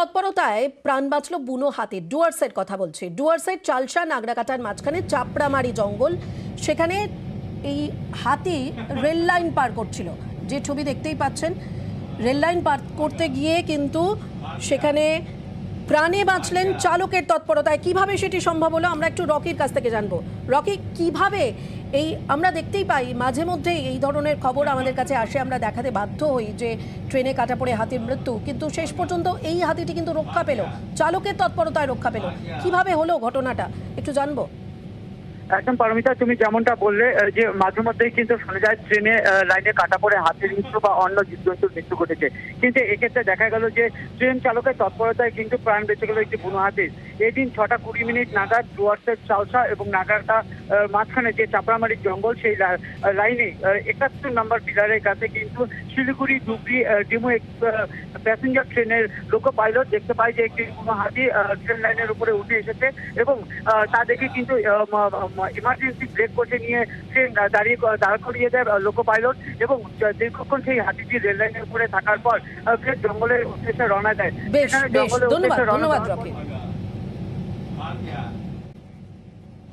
তৎপরতায় প্রাণ বাঁচল বুনো হাতির। ডুয়ার্সের কথা বলছি। ডুয়ার্সের চালসা নাগরাকাটার মাঝখানে চাপড়ামারি জঙ্গল, সেখানে এই হাতি রেল লাইন পার করছিল। যে ছবি দেখতেই পাচ্ছেন, রেল লাইন পার করতে গিয়ে কিন্তু সেখানে প্রাণে বাঁচলেন চালকের তৎপরতায়। কিভাবে সেটি সম্ভব হলো আমরা একটু রকির কাছ থেকে জানবো। রকি, কিভাবে এই আমরা দেখতেই পাই মাঝে মধ্যেই এই ধরনের খবর আমাদের কাছে আসে, আমরা দেখাতে বাধ্য হই যে ট্রেনে কাটা পড়ে হাতির মৃত্যু, কিন্তু শেষ পর্যন্ত এই হাতিটি কিন্তু রক্ষা পেল, চালকের তৎপরতায় রক্ষা পেল। কিভাবে হলো ঘটনাটা একটু জানবো। একদম পারমিতা, তুমি যেমনটা বললে যে মাঝে মধ্যেই কিন্তু শোনা যায় ট্রেনে লাইনে কাটা পড়ে হাতির মৃত্যু বা অন্য জীবজন্তুর মৃত্যু ঘটেছে, কিন্তু এক্ষেত্রে দেখা গেল যে ট্রেন চালকের তৎপরতায় কিন্তু প্রাণ বেঁচে গেল একটি বুনো হাতির। এদিন 6:20 নাগাদ ডুয়ার্সের চালসা এবং নাগারটা মাঝখানে যে চাপড়ামারির জঙ্গল, সেই লাইনে 71 নম্বর পিলারের কাছে কিন্তু শিলিগুড়ি ধুবড়ি ডিমো প্যাসেঞ্জার ট্রেনের লোকো পাইলট দেখতে পায় যে একটি বুনো হাতি ট্রেন লাইনের উপরে উঠে এসেছে এবং তা দেখে কিন্তু ইমার্জেন্সি ব্রেক করতে নিয়ে ট্রেন দাঁড় করিয়ে দেয় লোকো পাইলট এবং দীর্ঘক্ষণ সেই হাতিটি রেল লাইনের উপরে থাকার পর ফের জঙ্গলের উদ্দেশ্যে রওনা দেয়। বেশ, ধন্যবাদ রকি।